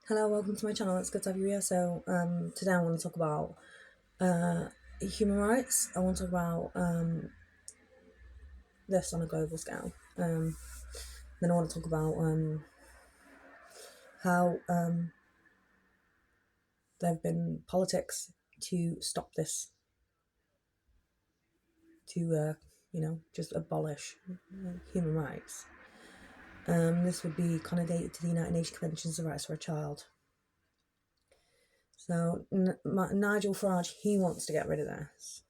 Hello, welcome to my channel. It's good to have you here. So today I want to talk about human rights. I want to talk about this on a global scale. Then I want to talk about how there have been politics to stop this, to just abolish human rights. This would be connotated to the United Nations Conventions of Rights for a Child. So Nigel Farage, he wants to get rid of this.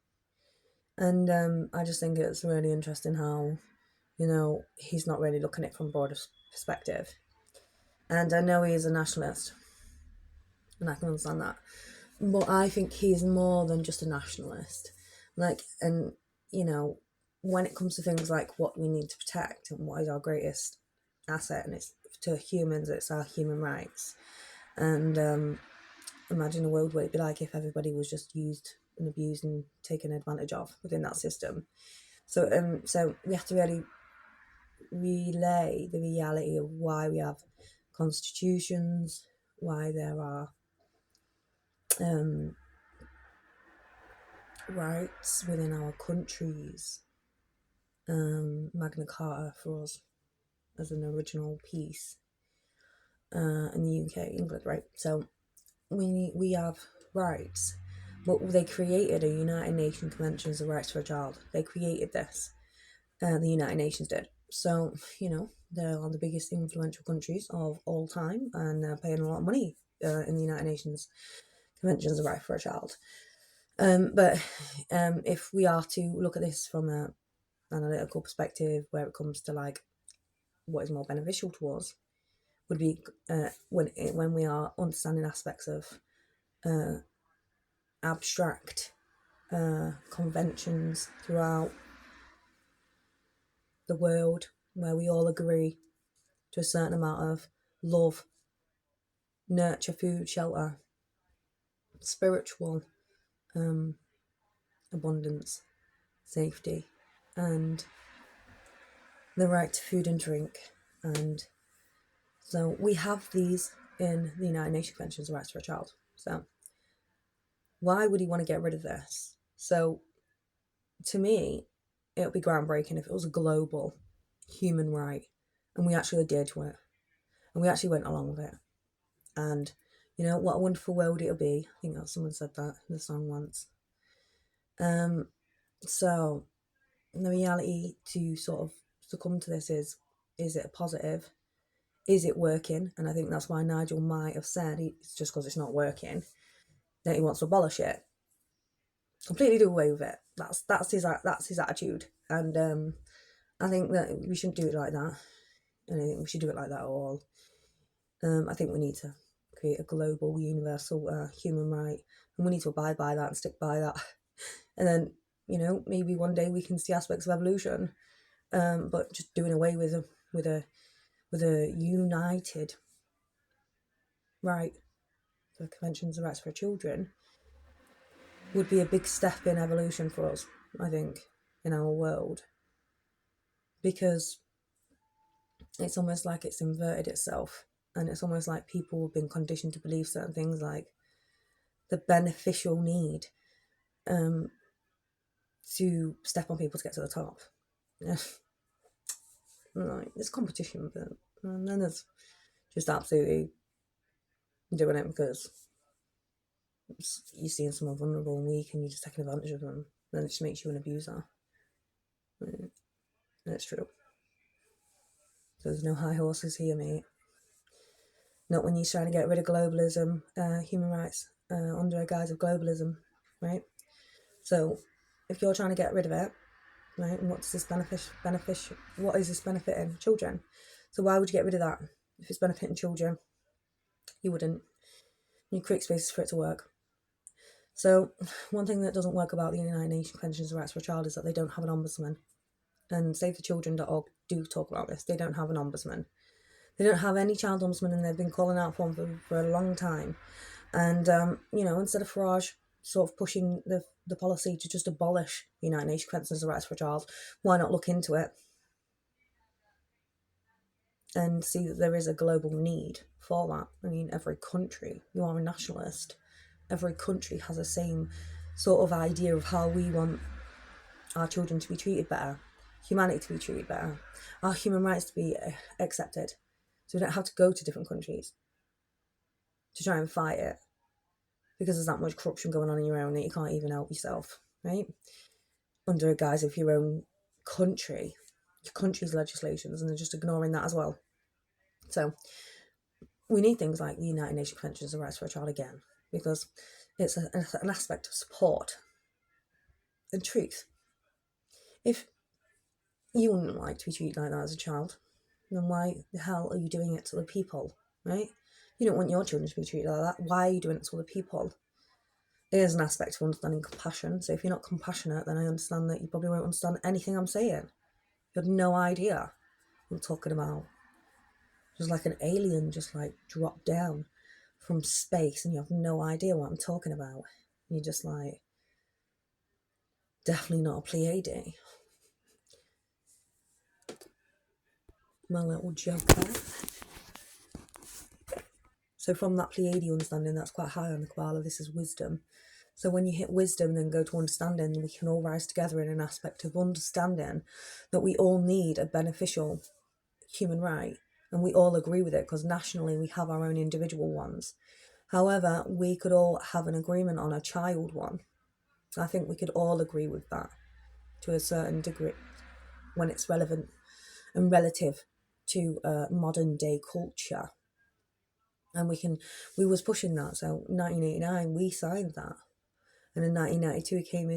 And I just think it's really interesting how, he's not really looking at it from a broader perspective. And I know he is a nationalist, and I can understand that. But I think he's more than just a nationalist. And, when it comes to things like what we need to protect and what is our greatest asset, and it's to humans, it's our human rights. And imagine a world where it'd be like if everybody was just used and abused and taken advantage of within that system. So we have to really relay the reality of why we have constitutions, why there are rights within our countries. Magna Carta for us as an original piece in the UK, England, right? So we have rights, but they created a United Nations Conventions of Rights for a Child. They created this. The United Nations did. So, they are the biggest influential countries of all time, and they're paying a lot of money in the United Nations Conventions of Rights for a Child. But if we are to look at this from an analytical perspective, where it comes to like what is more beneficial to us, would be when we are understanding aspects of abstract conventions throughout the world, where we all agree to a certain amount of love, nurture, food, shelter, spiritual abundance, safety, and the right to food and drink. And so we have these in the United Nations Conventions of Rights for a Child. So why would he want to get rid of this? So to me, it would be groundbreaking if it was a global human right and we actually adhered to it and we actually went along with it. And what a wonderful world it'll be. I think that someone said that in the song once. So the reality to sort of succumb to this is it a positive? Is it working? And I think that's why Nigel might have said it's just because it's not working that he wants to abolish it, completely do away with it. That's his attitude. And I think that we shouldn't do it like that. I don't think we should do it like that at all. I think we need to create a global, universal human right, and we need to abide by that and stick by that. And then, maybe one day we can see aspects of evolution, but just doing away with a united right, the Conventions of Rights for Children, would be a big step in evolution for us, I think, in our world, because it's almost like it's inverted itself, and it's almost like people have been conditioned to believe certain things, like the beneficial need to step on people to get to the top. Yeah. Right, there's competition with it, and then there's just absolutely doing it because you're seeing someone vulnerable and weak and you're just taking advantage of them. Then it just makes you an abuser. And it's true. So there's no high horses here, mate. Not when you're trying to get rid of globalism, human rights, under a guise of globalism, right? So if you're trying to get rid of it, right, and what does this what is this benefiting? Children. So why would you get rid of that? If it's benefiting children, you wouldn't. You create spaces for it to work. So one thing that doesn't work about the United Nations Conventions of Rights for a Child is that they don't have an ombudsman. And SaveTheChildren.org do talk about this. They don't have an ombudsman. They don't have any child ombudsman, and they've been calling out for one for a long time. And, instead of Farage sort of pushing the policy to just abolish the United Nations Conventions of Rights for a Child, why not look into it and see that there is a global need for that. I mean, every country, you are a nationalist, every country has the same sort of idea of how we want our children to be treated better, humanity to be treated better, our human rights to be accepted. So we don't have to go to different countries to try and fight it, because there's that much corruption going on in your own that you can't even help yourself, right? Under a guise of your own country, your country's legislations, and they're just ignoring that as well. So we need things like the United Nations Convention on the Rights for a Child again, because it's an aspect of support and truth. If you wouldn't like to be treated like that as a child, then why the hell are you doing it to the people, right? You don't want your children to be treated like that. Why are you doing it to the people? It is an aspect of understanding compassion. So if you're not compassionate, then I understand that you probably won't understand anything I'm saying. You have no idea what I'm talking about. Just like an alien just like dropped down from space and you have no idea what I'm talking about. You're just like, definitely not a Pleiade. My little joker. So from that Pleiade understanding, that's quite high on the Kabbalah. This is wisdom. So when you hit wisdom, then go to understanding, we can all rise together in an aspect of understanding that we all need a beneficial human right. And we all agree with it because nationally we have our own individual ones. However, we could all have an agreement on a child one. I think we could all agree with that to a certain degree when it's relevant and relative to modern day culture. And we was pushing that. So 1989, we signed that. And in 1992, it came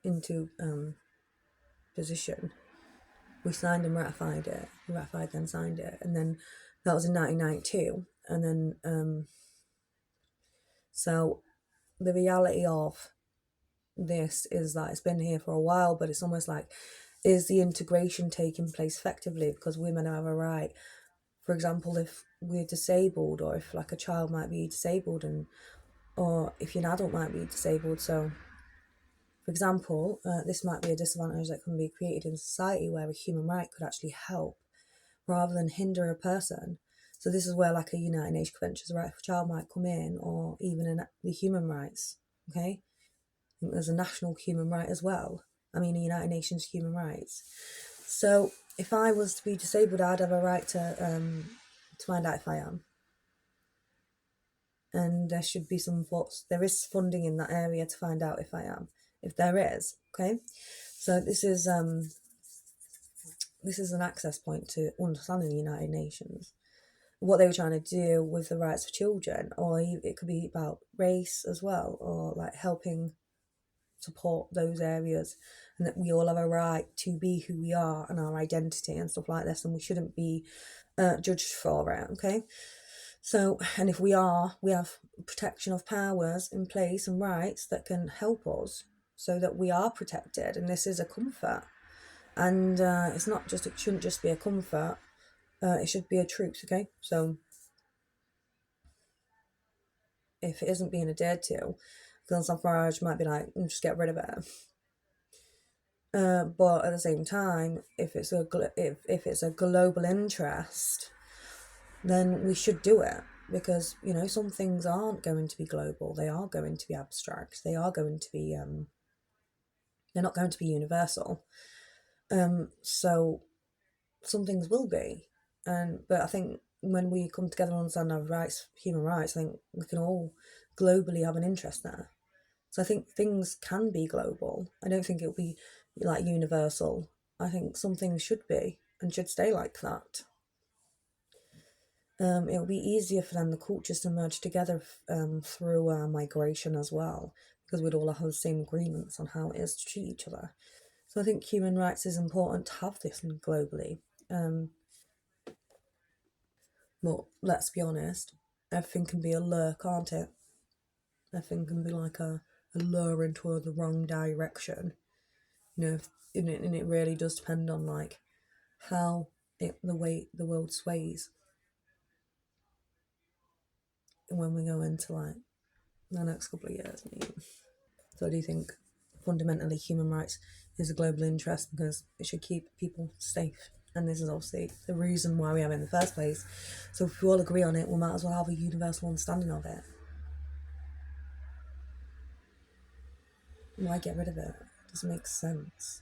into position. We signed and ratified it. We ratified, then signed it. And then that was in 1992. And then, so the reality of this is that it's been here for a while, but it's almost like, is the integration taking place effectively? Because women have a right. For example, if we're disabled, or if like a child might be disabled, or if you're an adult might be disabled. So, for example, this might be a disadvantage that can be created in society where a human right could actually help rather than hinder a person. So this is where like a United Nations Convention on the Rights of a Child might come in, or even in the human rights, okay? I think there's a national human right as well. I mean, a United Nations human rights. So if I was to be disabled, I'd have a right to find out if I am. And there should be there is funding in that area to find out if I am. If there is, okay? So this is an access point to understanding the United Nations. What they were trying to do with the rights of children, or it could be about race as well, or like helping support those areas, and that we all have a right to be who we are and our identity and stuff like this, and we shouldn't be judged for it, okay? So, and if we are, we have protection of powers in place and rights that can help us so that we are protected, and this is a comfort. And it shouldn't just be a comfort, it should be a truth, okay? So if it isn't being adhered to, Girls on FARAGE might be like, just get rid of it. But at the same time, if it's a global interest, then we should do it, because some things aren't going to be global. They are going to be abstract. They are going to be they're not going to be universal. So some things will be, but I think when we come together and understand our rights, human rights, I think we can all globally have an interest there. So I think things can be global. I don't think it'll be like universal. I think some things should be and should stay like that. It'll be easier for then the cultures to merge together through migration as well, because we'd all have the same agreements on how it is to treat each other. So I think human rights is important to have this globally. But let's be honest, everything can be a lure, can't it? Everything can be like a lure into the wrong direction. And it really does depend on like how the way the world sways. When we go into like the next couple of years, maybe. So I do think fundamentally human rights is a global interest because it should keep people safe. And this is obviously the reason why we have it in the first place. So if we all agree on it, we might as well have a universal understanding of it. Why get rid of it? It doesn't make sense.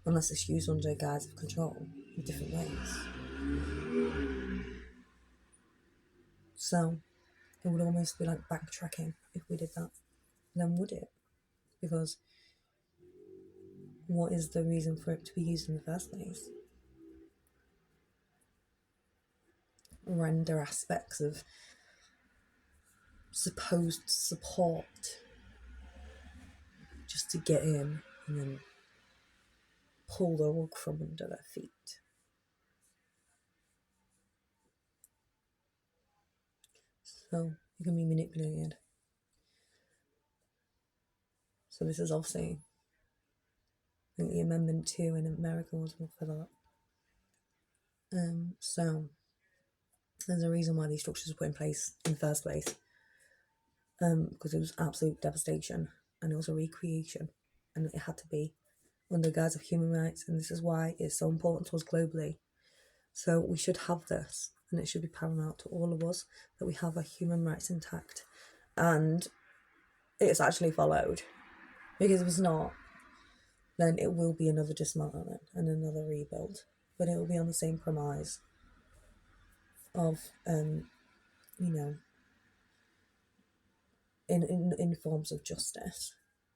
Unless it's used under a guise of control in different ways. So it would almost be like backtracking if we did that. Then would it? Because what is the reason for it to be used in the first place? Render aspects of supposed support just to get in and then pull the rug from under their feet. So you can be manipulated. So this is obviously, I think the Amendment 2 in America was for that. So there's a reason why these structures were put in place in the first place. Because it was absolute devastation and it was a recreation, and it had to be under the guise of human rights, and this is why it's so important to us globally. So we should have this, and it should be paramount to all of us that we have our human rights intact, and it's actually followed. Because if it's not, then it will be another dismantling and another rebuild, but it will be on the same premise of, in forms of justice,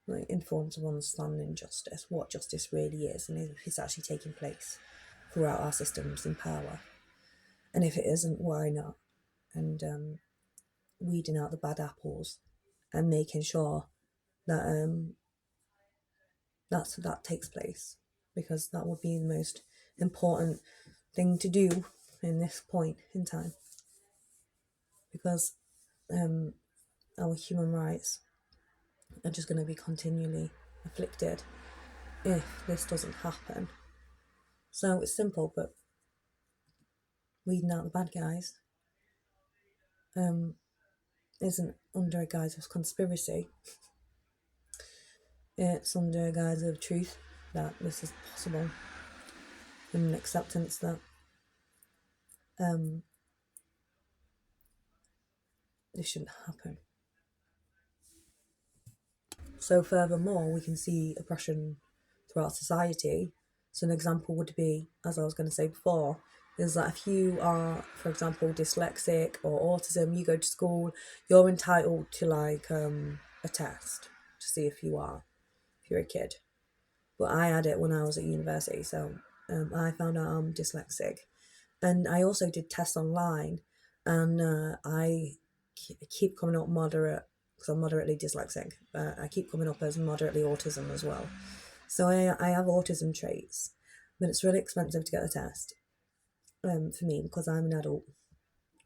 like in forms of understanding justice, what justice really is, and if it's actually taking place throughout our systems in power. And if it isn't, why not? And weeding out the bad apples and making sure that that takes place, because that would be the most important thing to do in this point in time, because our human rights are just going to be continually afflicted if this doesn't happen. So it's simple, but weeding out the bad guys isn't under a guise of conspiracy. It's under a guise of truth that this is possible, and an acceptance that this shouldn't happen. So furthermore, we can see oppression throughout society. So an example would be, as I was going to say before, is that if you are, for example, dyslexic or autism, you go to school, you're entitled to like a test to see if you're a kid. But I had it when I was at university, so I found out I'm dyslexic. And I also did tests online, and I keep coming up moderate, because I'm moderately dyslexic. I keep coming up as moderately autism as well. So I have autism traits, but it's really expensive to get the test for me, because I'm an adult.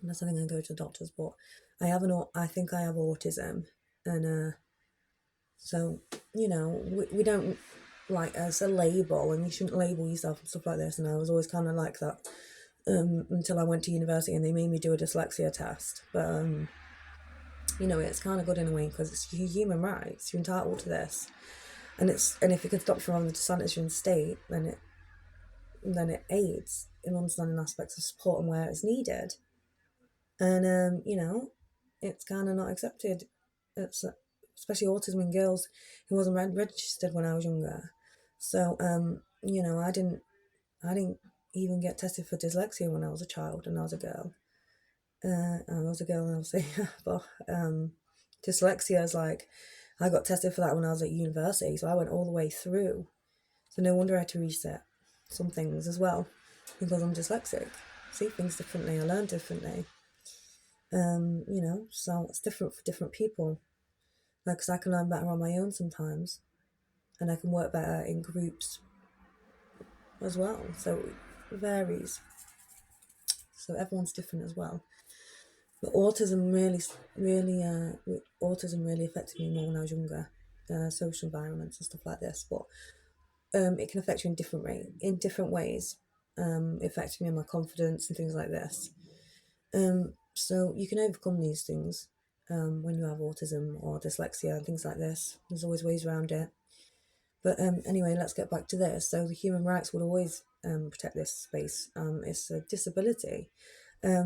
And that's something I go to the doctors, but I think I have autism, and so we don't like as a label, and you shouldn't label yourself and stuff like this. And I was always kind of like that until I went to university and they made me do a dyslexia test. But it's kind of good in a way, because it's your human rights. You're entitled to this, and if it can stop you from having the dysfunction state, then it aids in understanding aspects of support and where it's needed. And it's kind of not accepted. It's especially autism in girls who wasn't registered when I was younger. So I didn't even get tested for dyslexia when I was a child and I was a girl. I was a girl, obviously, but dyslexia is like, I got tested for that when I was at university, so I went all the way through. So no wonder I had to reset some things as well, because I'm dyslexic. I see things differently, I learn differently. So it's different for different people. Like, 'cause I can learn better on my own sometimes, and I can work better in groups as well. So it varies. So everyone's different as well. But autism really affected me more when I was younger. Social environments and stuff like this, but it can affect you in different ways. It affected me in my confidence and things like this. So you can overcome these things when you have autism or dyslexia and things like this. There's always ways around it. But anyway, let's get back to this. So the human rights would always protect this space. It's a disability.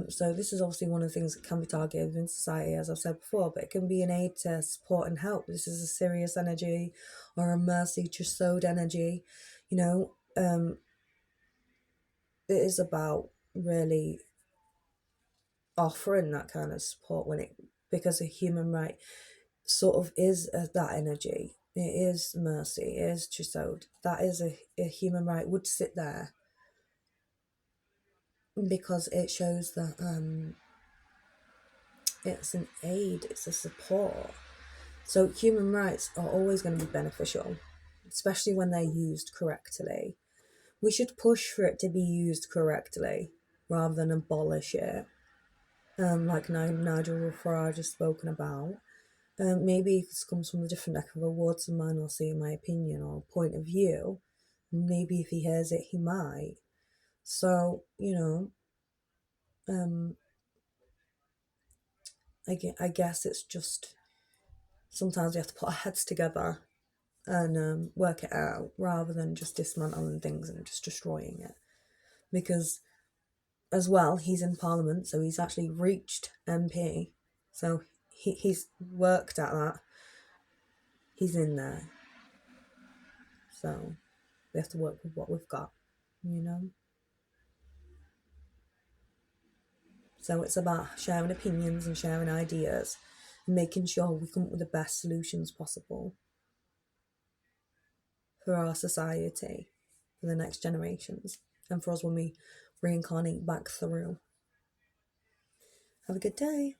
So this is obviously one of the things that can be targeted in society, as I've said before, but it can be an aid to support and help. This is a serious energy or a mercy just sowed energy. You know, it is about really offering that kind of support because a human right sort of is that energy. It is mercy, it is chiselled. That is a human right would sit there because it shows that it's an aid, it's a support. So human rights are always going to be beneficial, especially when they're used correctly. We should push for it to be used correctly rather than abolish it, like Nigel Farage has spoken about. Maybe this comes from a different neck of the woods and mine will see my opinion or point of view. Maybe if he hears it, he might. So, I guess it's just sometimes we have to put our heads together and work it out rather than just dismantling things and just destroying it. Because, as well, he's in Parliament, so he's actually reached MP. So he's worked at that. He's in there. So we have to work with what we've got, So it's about sharing opinions and sharing ideas and making sure we come up with the best solutions possible for our society, for the next generations, and for us when we reincarnate back through. Have a good day.